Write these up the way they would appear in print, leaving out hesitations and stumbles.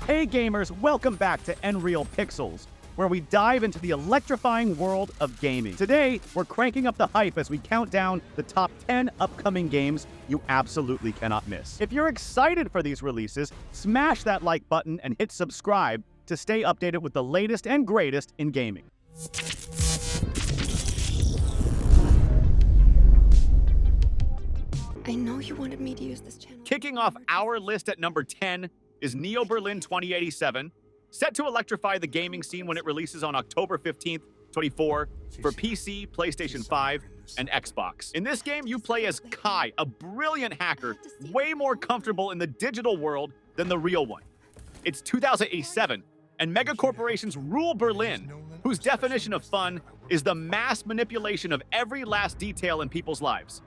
Hey gamers, welcome back to Nreal Pixels, where we dive into the electrifying world of gaming. Today, we're cranking up the hype as we count down the top 10 upcoming games you absolutely cannot miss. If you're excited for these releases, smash that like button and hit subscribe to stay updated with the latest and greatest in gaming. I know you wanted me to use this channel. Kicking off our list at number 10 is Neo Berlin 2087, set to electrify the gaming scene when it releases on October 15th, 24 for PC, PlayStation 5, and Xbox. In this game, you play as Kai, a brilliant hacker, way more comfortable in the digital world than the real one. It's 2087, and mega corporations rule Berlin, whose definition of fun is the mass manipulation of every last detail in people's lives.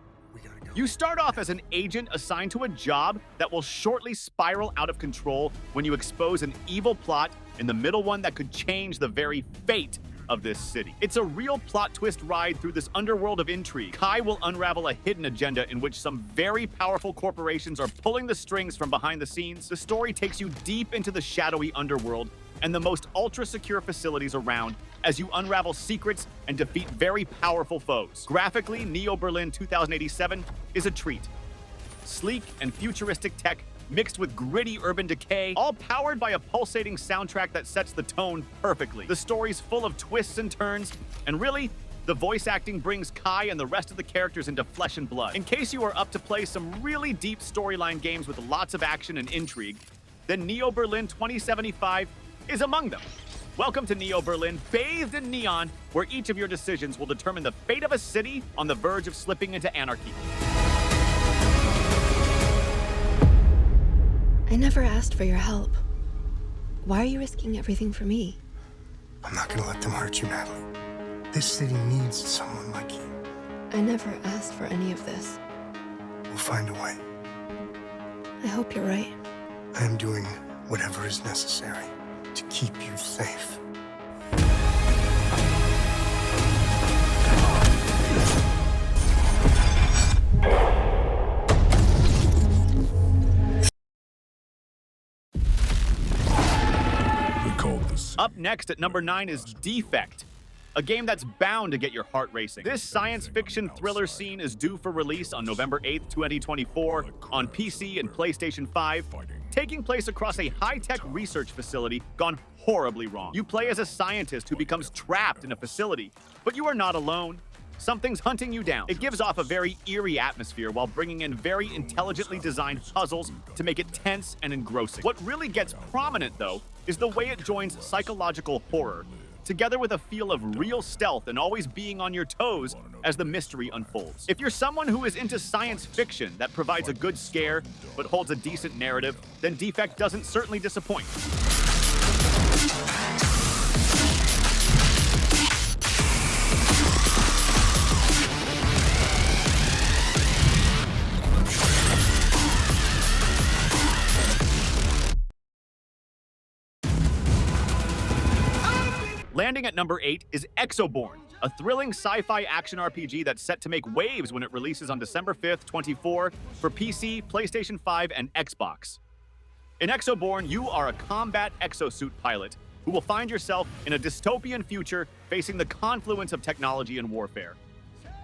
You start off as an agent assigned to a job that will shortly spiral out of control when you expose an evil plot in the middle one that could change the very fate of this city. It's a real plot twist ride through this underworld of intrigue. Kai will unravel a hidden agenda in which some very powerful corporations are pulling the strings from behind the scenes. The story takes you deep into the shadowy underworld and the most ultra-secure facilities around as you unravel secrets and defeat very powerful foes. Graphically, Neo Berlin 2087 is a treat. Sleek and futuristic tech mixed with gritty urban decay, all powered by a pulsating soundtrack that sets the tone perfectly. The story's full of twists and turns, and really, the voice acting brings Kai and the rest of the characters into flesh and blood. In case you are up to play some really deep storyline games with lots of action and intrigue, then Neo Berlin 2075 is among them. Welcome to Neo Berlin, bathed in neon, where each of your decisions will determine the fate of a city on the verge of slipping into anarchy. I never asked for your help. Why are you risking everything for me? I'm not gonna let them hurt you, Natalie. This city needs someone like you. I never asked for any of this. We'll find a way. I hope you're right. I am doing whatever is necessary to keep you safe. Up next at number 9 is Defect, a game that's bound to get your heart racing. This science fiction thriller scene is due for release on November 8th, 2024 on PC and PlayStation 5, taking place across a high-tech research facility gone horribly wrong. You play as a scientist who becomes trapped in a facility, but you are not alone. Something's hunting you down. It gives off a very eerie atmosphere while bringing in very intelligently designed puzzles to make it tense and engrossing. What really gets prominent, though, is the way it joins psychological horror, together with a feel of real stealth and always being on your toes as the mystery unfolds. If you're someone who is into science fiction that provides a good scare but holds a decent narrative, then Defect doesn't certainly disappoint. Landing at number 8 is Exoborne, a thrilling sci-fi action RPG that's set to make waves when it releases on December 5th, 24 for PC, PlayStation 5, and Xbox. In Exoborne, you are a combat exosuit pilot who will find yourself in a dystopian future facing the confluence of technology and warfare.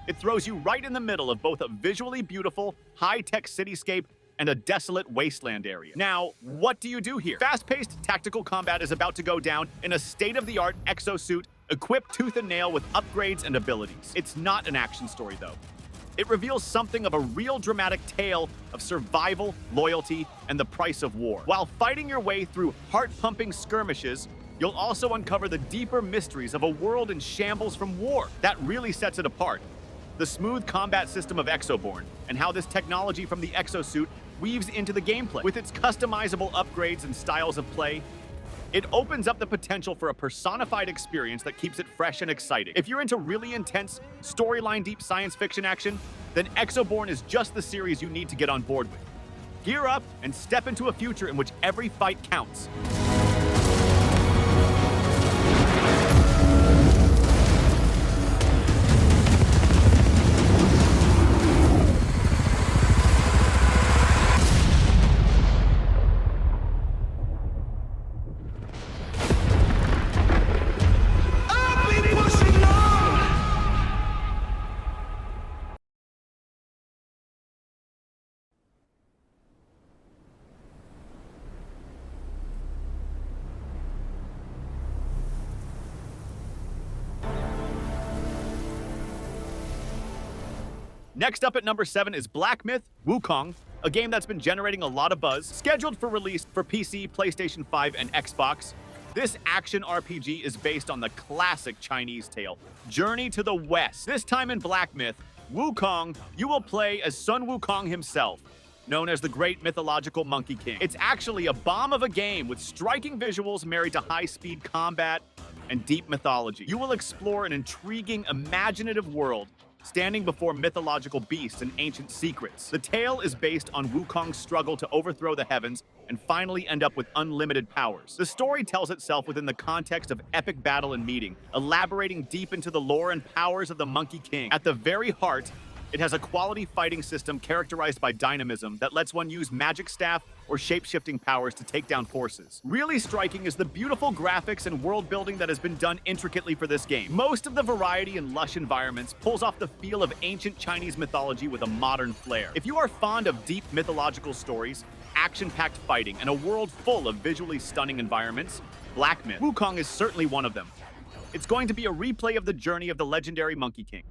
It throws you right in the middle of both a visually beautiful, high-tech cityscape and a desolate wasteland area. Now, what do you do here? Fast-paced tactical combat is about to go down in a state-of-the-art exosuit equipped tooth and nail with upgrades and abilities. It's not an action story, though. It reveals something of a real dramatic tale of survival, loyalty, and the price of war. While fighting your way through heart-pumping skirmishes, you'll also uncover the deeper mysteries of a world in shambles from war. That really sets it apart. The smooth combat system of Exoborne, and how this technology from the exosuit weaves into the gameplay. With its customizable upgrades and styles of play, it opens up the potential for a personified experience that keeps it fresh and exciting. If you're into really intense, storyline deep science fiction action, then Exoborne is just the series you need to get on board with. Gear up and step into a future in which every fight counts. Next up at number 7 is Black Myth: Wukong, a game that's been generating a lot of buzz, scheduled for release for PC, PlayStation 5, and Xbox. This action RPG is based on the classic Chinese tale, Journey to the West. This time in Black Myth, Wukong, you will play as Sun Wukong himself, known as the Great Mythological Monkey King. It's actually a bomb of a game with striking visuals married to high-speed combat and deep mythology. You will explore an intriguing, imaginative world standing before mythological beasts and ancient secrets. The tale is based on Wukong's struggle to overthrow the heavens and finally end up with unlimited powers. The story tells itself within the context of epic battle and meeting, elaborating deep into the lore and powers of the Monkey King. At the very heart, it has a quality fighting system characterized by dynamism that lets one use magic staff or shape-shifting powers to take down forces. Really striking is the beautiful graphics and world building that has been done intricately for this game. Most of the variety and lush environments pulls off the feel of ancient Chinese mythology with a modern flair. If you are fond of deep mythological stories, action-packed fighting, and a world full of visually stunning environments, Black Myth: Wukong is certainly one of them. It's going to be a replay of the journey of the legendary Monkey King.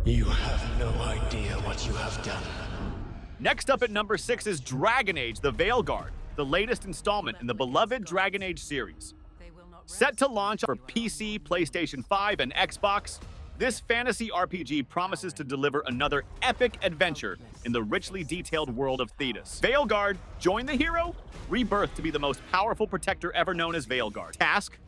You have no idea what you have done. Next up at number 6 is Dragon Age: The Veilguard, the latest installment in the beloved Dragon Age series. Set to launch for PC, PlayStation 5, and Xbox, this fantasy RPG promises to deliver another epic adventure in the richly detailed world of Thetis. Veilguard, join the hero, rebirth to be the most powerful protector ever known as Veilguard. Task: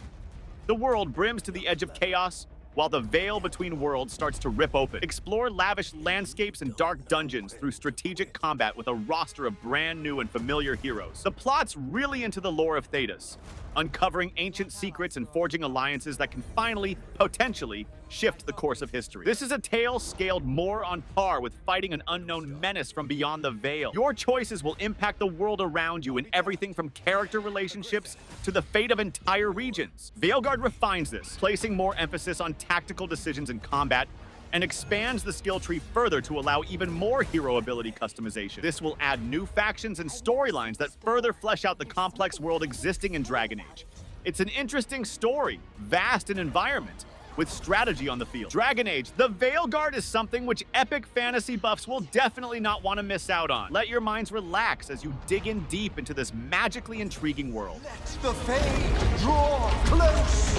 the world brims to the edge of chaos, while the veil between worlds starts to rip open. Explore lavish landscapes and dark dungeons through strategic combat with a roster of brand new and familiar heroes. The plot's really into the lore of Thetis, uncovering ancient secrets and forging alliances that can finally, potentially, shift the course of history. This is a tale scaled more on par with fighting an unknown menace from beyond the veil. Your choices will impact the world around you in everything from character relationships to the fate of entire regions. Veilguard refines this, placing more emphasis on tactical decisions in combat, and expands the skill tree further to allow even more hero ability customization. This will add new factions and storylines that further flesh out the complex world existing in Dragon Age. It's an interesting story, vast in environment, with strategy on the field. Dragon Age: The Veilguard is something which epic fantasy buffs will definitely not want to miss out on. Let your minds relax as you dig in deep into this magically intriguing world. Let the Fae draw close!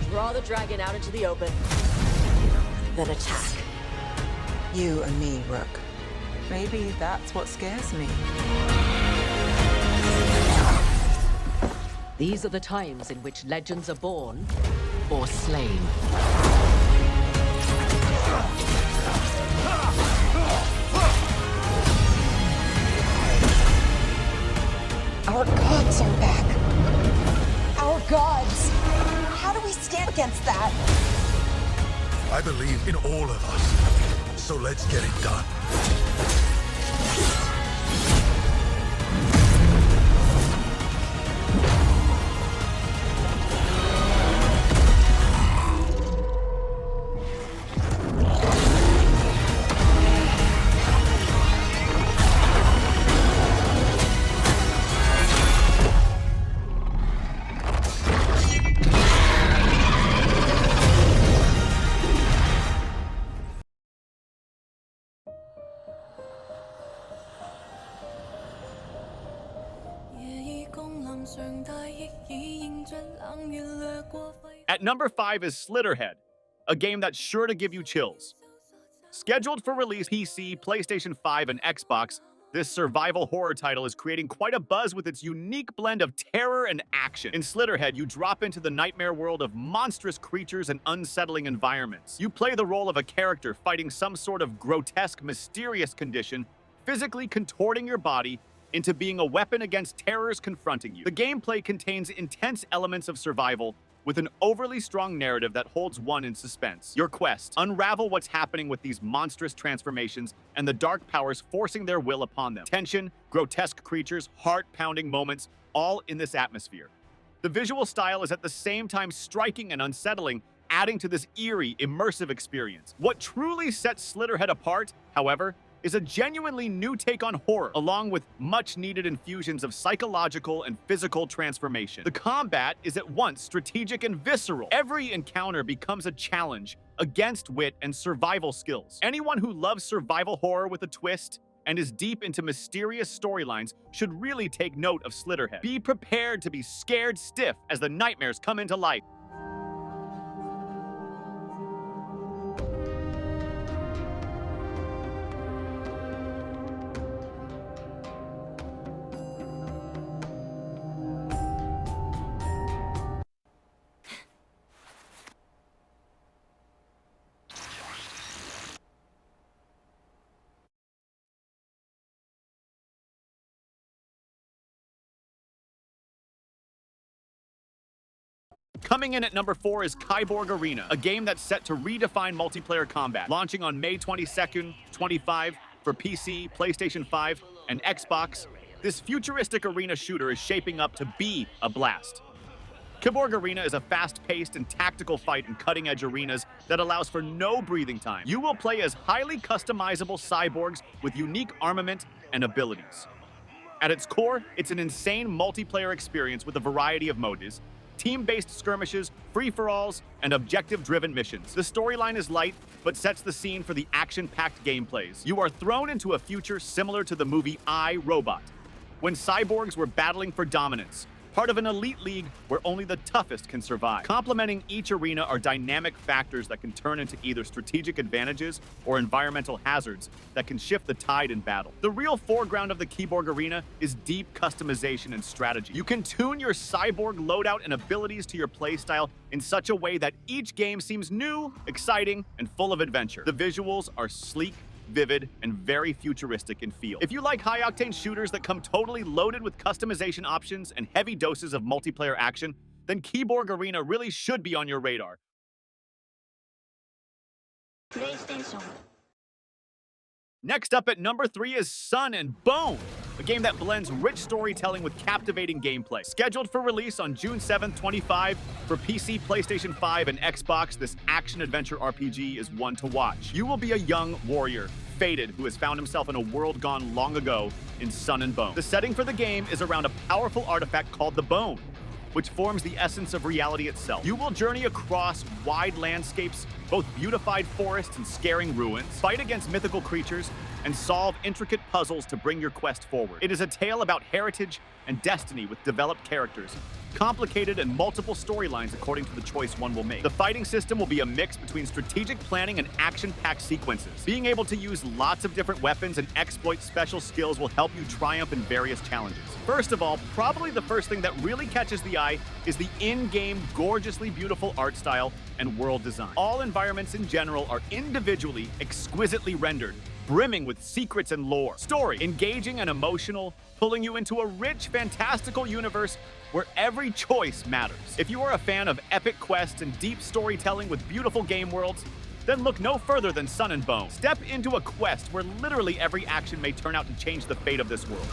Draw the dragon out into the open, then attack. You and me, Rook. Maybe that's what scares me. These are the times in which legends are born or slain. Our gods are back. Our gods. How do we stand against that? I believe in all of us, so let's get it done. At number 5 is Slitterhead, a game that's sure to give you chills. Scheduled for release PC, PlayStation 5, and Xbox, this survival horror title is creating quite a buzz with its unique blend of terror and action. In Slitterhead, you drop into the nightmare world of monstrous creatures and unsettling environments. You play the role of a character fighting some sort of grotesque, mysterious condition, physically contorting your body into being a weapon against terrors confronting you. The gameplay contains intense elements of survival, with an overly strong narrative that holds one in suspense. Your quest: unravel what's happening with these monstrous transformations and the dark powers forcing their will upon them. Tension, grotesque creatures, heart-pounding moments, all in this atmosphere. The visual style is at the same time striking and unsettling, adding to this eerie, immersive experience. What truly sets Slitterhead apart, however, is a genuinely new take on horror, along with much-needed infusions of psychological and physical transformation. The combat is at once strategic and visceral. Every encounter becomes a challenge against wit and survival skills. Anyone who loves survival horror with a twist and is deep into mysterious storylines should really take note of Slitterhead. Be prepared to be scared stiff as the nightmares come into life. Coming in at number 4 is Kiborg Arena, a game that's set to redefine multiplayer combat. Launching on May 22nd, 25 for PC, PlayStation 5, and Xbox, this futuristic arena shooter is shaping up to be a blast. Kiborg Arena is a fast-paced and tactical fight in cutting-edge arenas that allows for no breathing time. You will play as highly customizable cyborgs with unique armament and abilities. At its core, it's an insane multiplayer experience with a variety of modes: team-based skirmishes, free-for-alls, and objective-driven missions. The storyline is light, but sets the scene for the action-packed gameplays. You are thrown into a future similar to the movie I, Robot, when cyborgs were battling for dominance, part of an elite league where only the toughest can survive. Complementing each arena are dynamic factors that can turn into either strategic advantages or environmental hazards that can shift the tide in battle. The real foreground of the Kiborg Arena is deep customization and strategy. You can tune your cyborg loadout and abilities to your playstyle in such a way that each game seems new, exciting, and full of adventure. The visuals are sleek, vivid, and very futuristic in feel. If you like high-octane shooters that come totally loaded with customization options and heavy doses of multiplayer action, then Kiborg Arena really should be on your radar. PlayStation. Next up at number 3 is Sun and Bone, a game that blends rich storytelling with captivating gameplay. Scheduled for release on June 7th, 25 for PC, PlayStation 5, and Xbox, this action-adventure RPG is one to watch. You will be a young warrior, fated, who has found himself in a world gone long ago in Sun and Bone. The setting for the game is around a powerful artifact called the Bone, which forms the essence of reality itself. You will journey across wide landscapes, both beautified forests and scaring ruins, fight against mythical creatures, and solve intricate puzzles to bring your quest forward. It is a tale about heritage and destiny with developed characters, complicated and multiple storylines according to the choice one will make. The fighting system will be a mix between strategic planning and action-packed sequences. Being able to use lots of different weapons and exploit special skills will help you triumph in various challenges. First of all, probably the first thing that really catches the eye is the in-game, gorgeously beautiful art style and world design. All environments in general are individually exquisitely rendered, brimming with secrets and lore. Story, engaging and emotional, pulling you into a rich, fantastical universe where every choice matters. If you are a fan of epic quests and deep storytelling with beautiful game worlds, then look no further than Sun and Bone. Step into a quest where literally every action may turn out to change the fate of this world.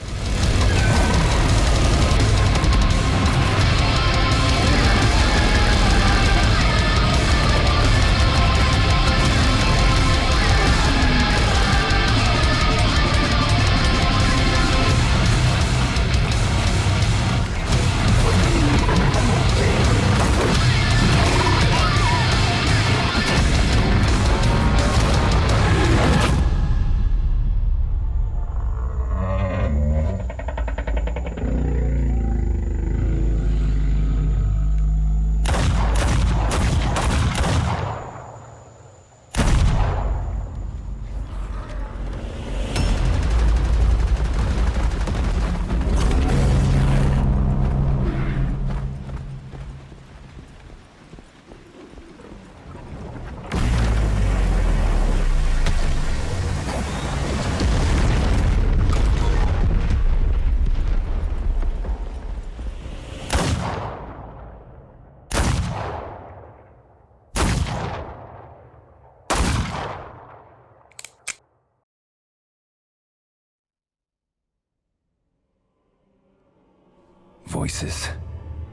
Voices.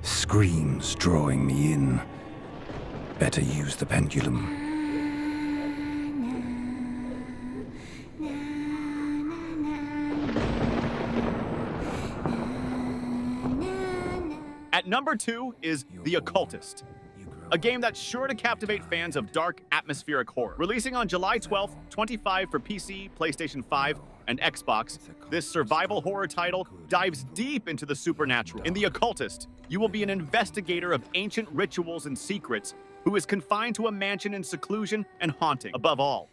Screams drawing me in. Better use the pendulum. At number 2 is The Occultist, a game that's sure to captivate fans of dark, atmospheric horror. Releasing on July 12th, 25 for PC, PlayStation 5, and Xbox, this survival horror title dives deep into the supernatural. In The Occultist, you will be an investigator of ancient rituals and secrets who is confined to a mansion in seclusion and haunting. Above all,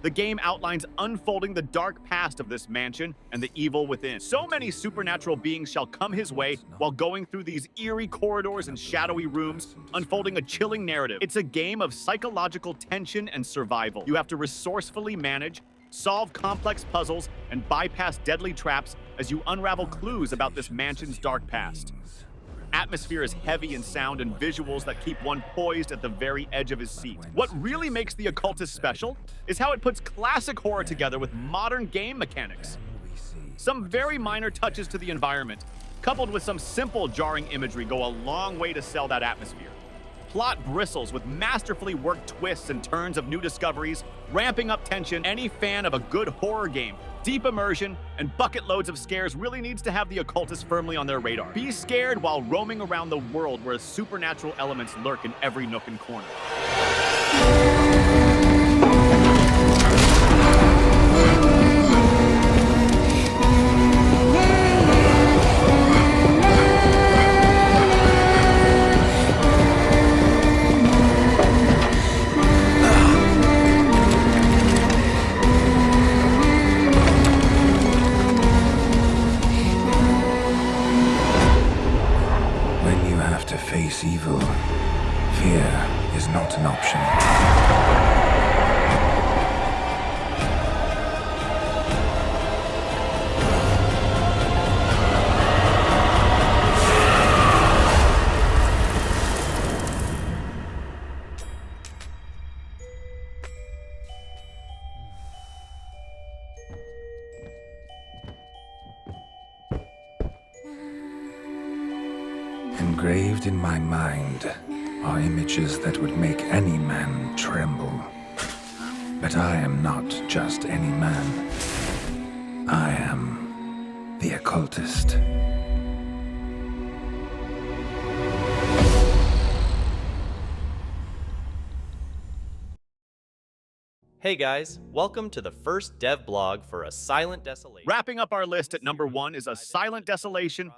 the game outlines unfolding the dark past of this mansion and the evil within. So many supernatural beings shall come his way while going through these eerie corridors and shadowy rooms, unfolding a chilling narrative. It's a game of psychological tension and survival. You have to resourcefully manage, solve complex puzzles, and bypass deadly traps as you unravel clues about this mansion's dark past. Atmosphere is heavy in sound and visuals that keep one poised at the very edge of his seat. What really makes The Occultist special is how it puts classic horror together with modern game mechanics. Some very minor touches to the environment, coupled with some simple jarring imagery, go a long way to sell that atmosphere. Plot bristles with masterfully worked twists and turns of new discoveries, ramping up tension. Any fan of a good horror game, deep immersion, and bucket loads of scares really needs to have The Occultist firmly on their radar. Be scared while roaming around the world where supernatural elements lurk in every nook and corner. Face evil. Fear is not an option. Engraved in my mind are images that would make any man tremble. But I am not just any man. I am the Occultist. Hey guys, welcome to the first dev blog for a Silent Desolation. Wrapping up our list at number 1 is a Silent Desolation,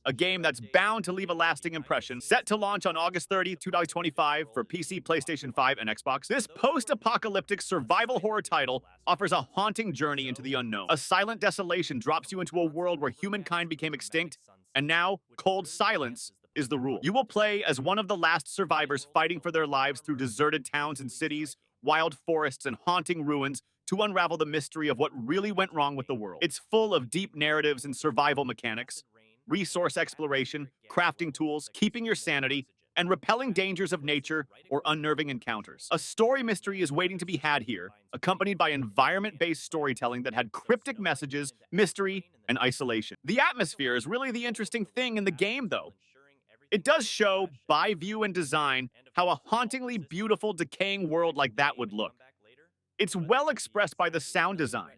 a game that's bound to leave a lasting impression. Set to launch on August 30, 2025 for PC, PlayStation 5, and Xbox, this post-apocalyptic survival horror title offers a haunting journey into the unknown. A Silent Desolation drops you into a world where humankind became extinct, and now cold silence is the rule. You will play as one of the last survivors fighting for their lives through deserted towns and cities, wild forests, and haunting ruins to unravel the mystery of what really went wrong with the world. It's full of deep narratives and survival mechanics, resource exploration, crafting tools, keeping your sanity, and repelling dangers of nature or unnerving encounters. A story mystery is waiting to be had here, accompanied by environment-based storytelling that had cryptic messages, mystery, and isolation. The atmosphere is really the interesting thing in the game, though. It does show, by view and design, how a hauntingly beautiful, decaying world like that would look. It's well expressed by the sound design,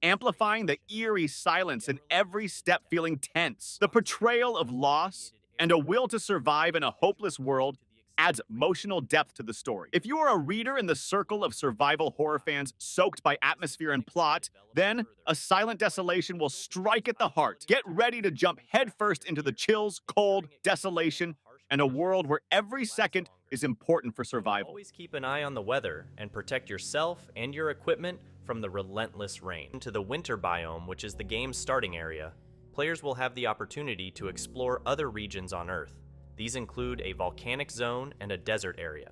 amplifying the eerie silence in every step feeling tense. The portrayal of loss and a will to survive in a hopeless world adds emotional depth to the story. If you are a reader in the circle of survival horror fans soaked by atmosphere and plot, then A Silent Desolation will strike at the heart. Get ready to jump headfirst into the chills, cold, desolation, and a world where every second is important for survival. Always keep an eye on the weather and protect yourself and your equipment from the relentless rain. To the winter biome, which is the game's starting area, players will have the opportunity to explore other regions on Earth. These include a volcanic zone and a desert area.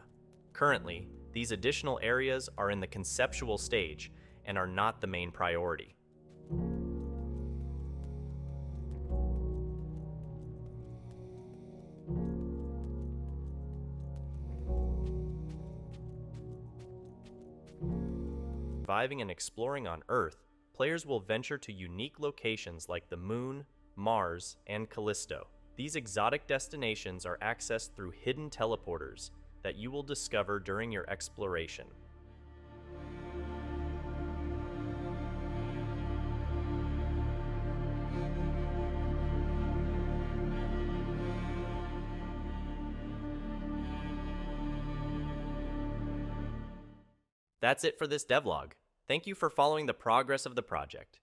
Currently, these additional areas are in the conceptual stage and are not the main priority. Surviving and exploring on Earth, players will venture to unique locations like the Moon, Mars, and Callisto. These exotic destinations are accessed through hidden teleporters that you will discover during your exploration. That's it for this devlog. Thank you for following the progress of the project.